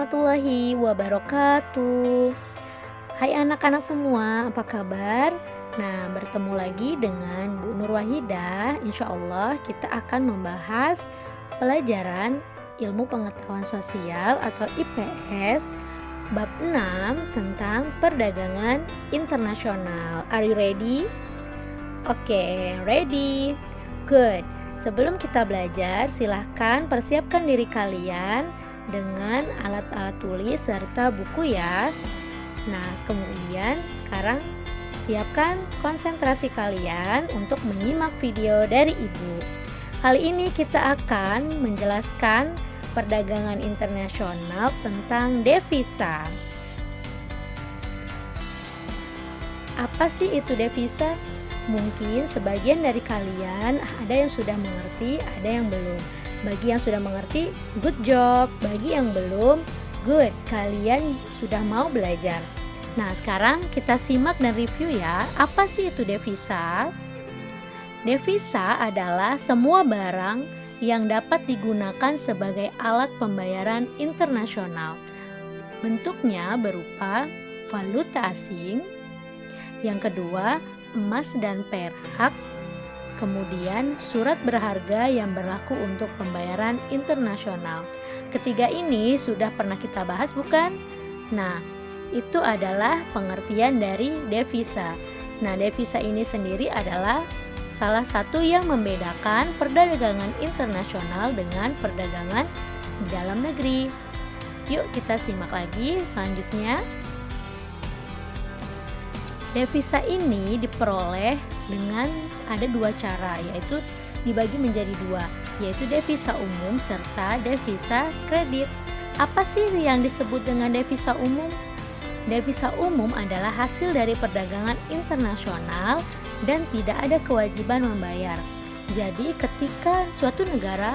warahmatullahi wabarakatuh. Hai anak-anak semua, apa kabar? Nah, bertemu lagi dengan Bu Nur Wahidah. Insya Allah kita akan membahas pelajaran ilmu pengetahuan sosial atau IPS bab 6 tentang perdagangan internasional. Are you ready? Oke, ready. Good. Sebelum kita belajar, silahkan persiapkan diri kalian dengan alat-alat tulis serta buku ya. Nah, kemudian sekarang siapkan konsentrasi kalian untuk menyimak video dari Ibu. Kali ini kita akan menjelaskan perdagangan internasional tentang devisa. Apa sih itu devisa? Mungkin sebagian dari kalian ada yang sudah mengerti, ada yang belum. Bagi yang sudah mengerti, good job. Bagi yang belum, good. Kalian sudah mau belajar. Nah, sekarang kita simak dan review ya. Apa sih itu devisa? Devisa adalah semua barang yang dapat digunakan sebagai alat pembayaran internasional. Bentuknya berupa valuta asing. Yang kedua, emas dan perak, kemudian surat berharga yang berlaku untuk pembayaran internasional. Ketiga ini sudah pernah kita bahas bukan? Nah, itu adalah pengertian dari devisa. Nah, devisa ini sendiri adalah salah satu yang membedakan perdagangan internasional dengan perdagangan di dalam negeri. Yuk kita simak lagi selanjutnya. Devisa ini diperoleh dengan ada dua cara, yaitu dibagi menjadi dua, yaitu devisa umum serta devisa kredit. Apa sih yang disebut dengan devisa umum? Devisa umum adalah hasil dari perdagangan internasional dan tidak ada kewajiban membayar. Jadi ketika suatu negara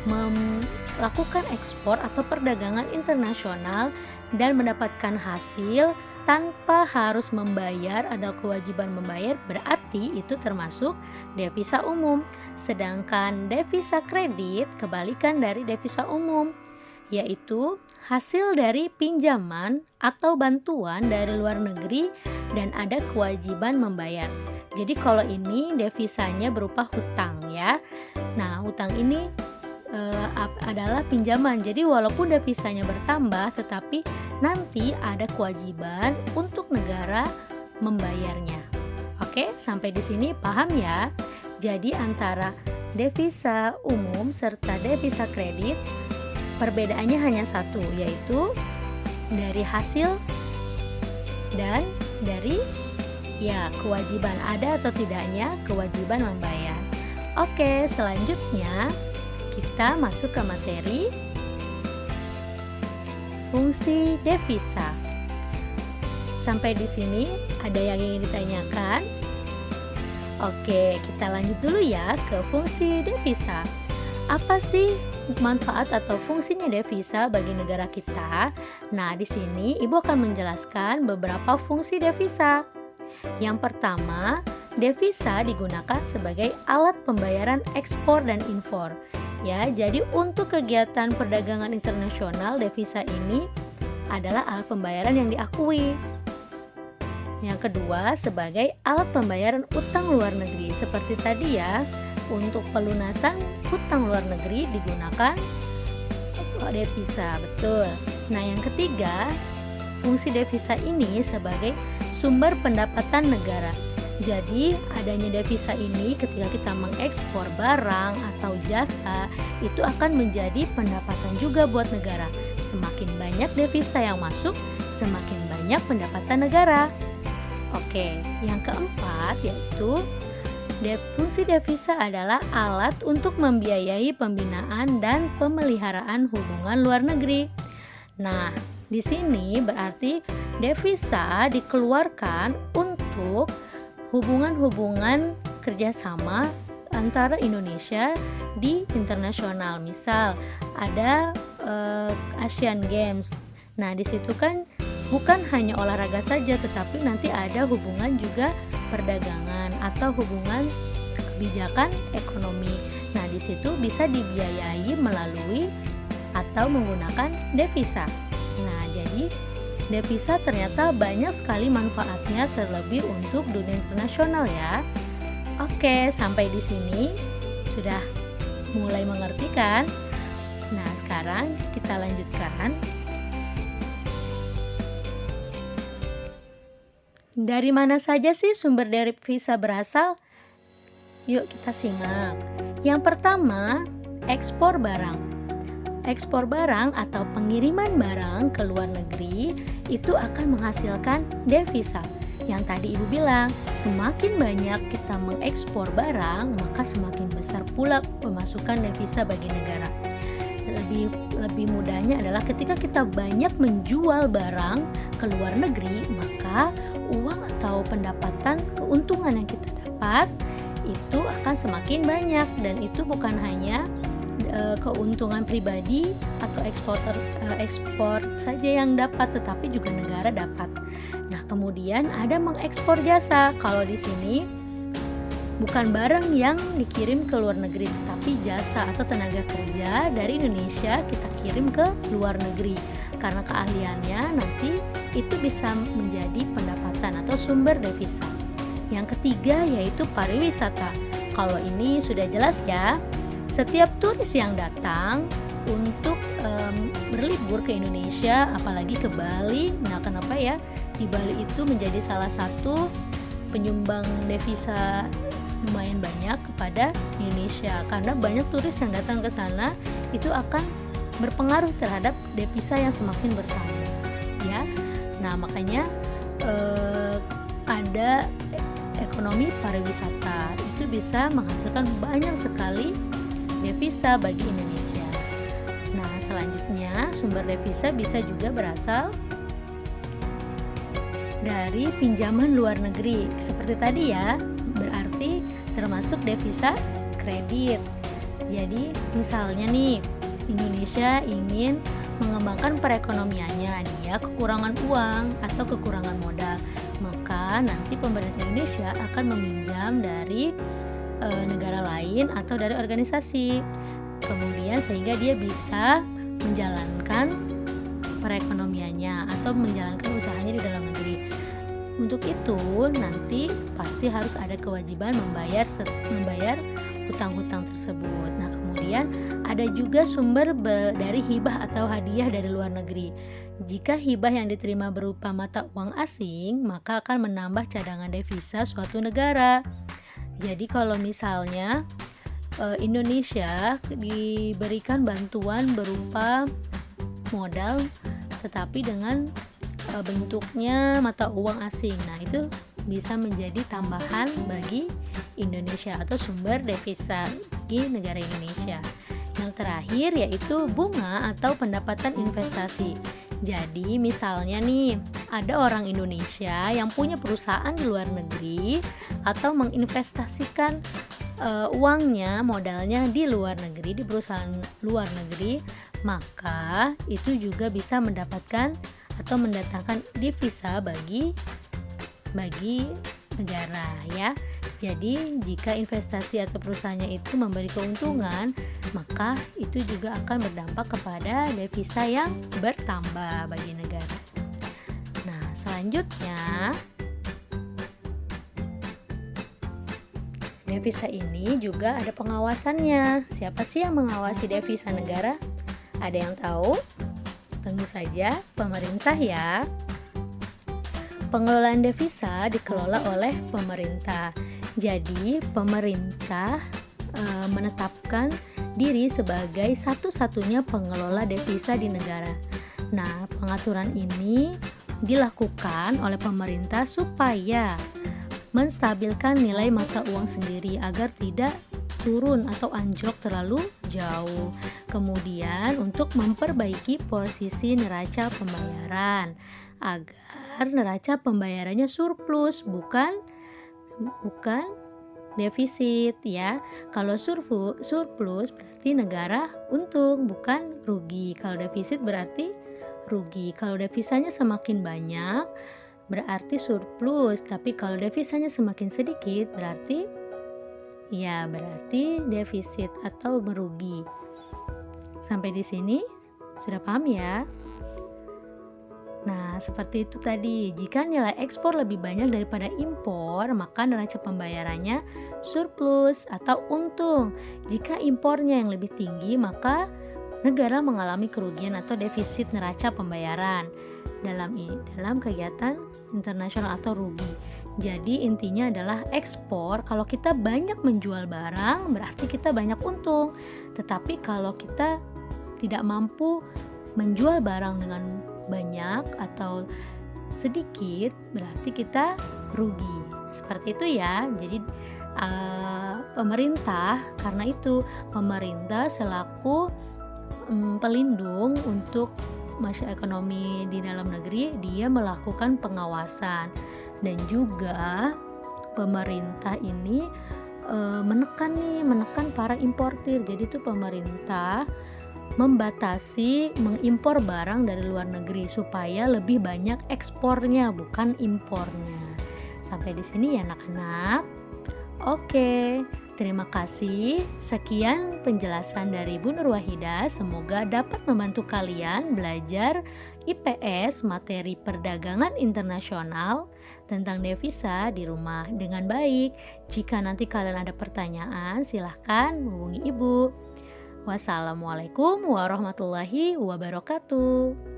melakukan ekspor atau perdagangan internasional dan mendapatkan hasil tanpa harus membayar, ada kewajiban membayar, berarti itu termasuk devisa umum. Sedangkan devisa kredit kebalikan dari devisa umum, yaitu hasil dari pinjaman atau bantuan dari luar negeri dan ada kewajiban membayar. Jadi kalau ini devisanya berupa hutang ya. Nah, hutang ini adalah pinjaman. Jadi walaupun devisanya bertambah, tetapi nanti ada kewajiban untuk negara membayarnya. Oke, sampai di sini paham ya? Jadi antara devisa umum serta devisa kredit perbedaannya hanya satu, yaitu dari hasil dan dari kewajiban, ada atau tidaknya kewajiban membayar. Oke, selanjutnya kita masuk ke materi fungsi devisa. Sampai di sini ada yang ingin ditanyakan? Oke, kita lanjut dulu ya ke fungsi devisa. Apa sih manfaat atau fungsinya devisa bagi negara kita? Nah, di sini Ibu akan menjelaskan beberapa fungsi devisa. Yang pertama, devisa digunakan sebagai alat pembayaran ekspor dan impor. Ya, jadi untuk kegiatan perdagangan internasional, devisa ini adalah alat pembayaran yang diakui. Yang kedua, sebagai alat pembayaran utang luar negeri. Seperti tadi ya, untuk pelunasan hutang luar negeri digunakan devisa, betul. Nah, yang ketiga, fungsi devisa ini sebagai sumber pendapatan negara. Jadi adanya devisa ini ketika kita mengekspor barang atau jasa, itu akan menjadi pendapatan juga buat negara. Semakin banyak devisa yang masuk, semakin banyak pendapatan negara. Oke, yang keempat yaitu fungsi devisa adalah alat untuk membiayai pembinaan dan pemeliharaan hubungan luar negeri. Nah, di sini berarti devisa dikeluarkan untuk hubungan-hubungan kerjasama antara Indonesia di internasional. Misal ada Asian Games. Nah, di situ kan bukan hanya olahraga saja, tetapi nanti ada hubungan juga perdagangan atau hubungan kebijakan ekonomi. Nah, di situ bisa dibiayai melalui atau menggunakan devisa. Jadi, devisa ternyata banyak sekali manfaatnya terlebih untuk dunia internasional ya. Oke, sampai di sini sudah mulai mengerti kan? Nah, sekarang kita lanjutkan. Dari mana saja sih sumber devisa berasal? Yuk kita simak. Yang pertama, ekspor barang. Ekspor barang atau pengiriman barang ke luar negeri itu akan menghasilkan devisa. Yang tadi Ibu bilang, semakin banyak kita mengekspor barang, maka semakin besar pula pemasukan devisa bagi negara. Lebih mudahnya adalah ketika kita banyak menjual barang ke luar negeri, maka uang atau pendapatan keuntungan yang kita dapat itu akan semakin banyak, dan itu bukan hanya keuntungan pribadi atau ekspor saja yang dapat, tetapi juga negara dapat. Nah, kemudian ada mengekspor jasa. Kalau di sini bukan barang yang dikirim ke luar negeri, tetapi jasa atau tenaga kerja dari Indonesia kita kirim ke luar negeri. Karena keahliannya nanti itu bisa menjadi pendapatan atau sumber devisa. Yang ketiga yaitu pariwisata. Kalau ini sudah jelas ya. Setiap turis yang datang untuk berlibur ke Indonesia, apalagi ke Bali. Nah, kenapa ya? Di Bali itu menjadi salah satu penyumbang devisa lumayan banyak kepada Indonesia, karena banyak turis yang datang ke sana itu akan berpengaruh terhadap devisa yang semakin bertambah ya. Nah, makanya ada ekonomi pariwisata, itu bisa menghasilkan banyak sekali devisa bagi Indonesia. Nah, selanjutnya sumber devisa bisa juga berasal dari pinjaman luar negeri. Seperti tadi ya, berarti termasuk devisa kredit. Jadi misalnya nih, Indonesia ingin mengembangkan perekonomiannya, dia kekurangan uang atau kekurangan modal, maka nanti pemerintah Indonesia akan meminjam dari negara lain atau dari organisasi, kemudian sehingga dia bisa menjalankan perekonomiannya atau menjalankan usahanya di dalam negeri. Untuk itu nanti pasti harus ada kewajiban membayar hutang-hutang tersebut. Nah, kemudian ada juga sumber dari hibah atau hadiah dari luar negeri. Jika hibah yang diterima berupa mata uang asing, maka akan menambah cadangan devisa suatu negara. Jadi kalau misalnya Indonesia diberikan bantuan berupa modal tetapi dengan bentuknya mata uang asing, nah itu bisa menjadi tambahan bagi Indonesia atau sumber devisa bagi negara Indonesia. Yang terakhir yaitu bunga atau pendapatan investasi. Jadi misalnya nih, ada orang Indonesia yang punya perusahaan di luar negeri atau menginvestasikan uangnya, modalnya di luar negeri, di perusahaan luar negeri, maka itu juga bisa mendapatkan atau mendatangkan devisa bagi negara ya. Jadi jika investasi atau perusahaannya itu memberi keuntungan, maka itu juga akan berdampak kepada devisa yang bertambah bagi negara. Nah, selanjutnya devisa ini juga ada pengawasannya. Siapa sih yang mengawasi devisa negara? Ada yang tahu? Tentu saja pemerintah ya. Pengelolaan devisa dikelola oleh pemerintah. Jadi pemerintah menetapkan diri sebagai satu-satunya pengelola devisa di negara. Nah, pengaturan ini dilakukan oleh pemerintah supaya menstabilkan nilai mata uang sendiri agar tidak turun atau anjlok terlalu jauh. Kemudian untuk memperbaiki posisi neraca pembayaran agar neraca pembayarannya surplus bukan defisit ya. Kalau surplus berarti negara untung bukan rugi. Kalau defisit berarti rugi. Kalau devisanya semakin banyak berarti surplus, tapi kalau devisanya semakin sedikit berarti defisit atau merugi. Sampai di sini sudah paham ya? Nah, seperti itu tadi. Jika nilai ekspor lebih banyak daripada impor, maka neraca pembayarannya surplus atau untung. Jika impornya yang lebih tinggi, maka negara mengalami kerugian atau defisit neraca pembayaran dalam kegiatan internasional atau rugi. Jadi intinya adalah ekspor, kalau kita banyak menjual barang berarti kita banyak untung. Tetapi kalau kita tidak mampu menjual barang dengan banyak atau sedikit berarti kita rugi. Seperti itu ya. Jadi pemerintah, karena itu pemerintah selaku pelindung untuk masyarakat ekonomi di dalam negeri, dia melakukan pengawasan. Dan juga pemerintah ini menekan para importir. Jadi itu pemerintah membatasi mengimpor barang dari luar negeri supaya lebih banyak ekspornya bukan impornya. Sampai di sini ya anak-anak. Oke, terima kasih. Sekian penjelasan dari Bu Nur Wahidah. Semoga dapat membantu kalian belajar IPS materi perdagangan internasional tentang devisa di rumah dengan baik. Jika nanti kalian ada pertanyaan, silahkan hubungi Ibu. Wassalamualaikum warahmatullahi wabarakatuh.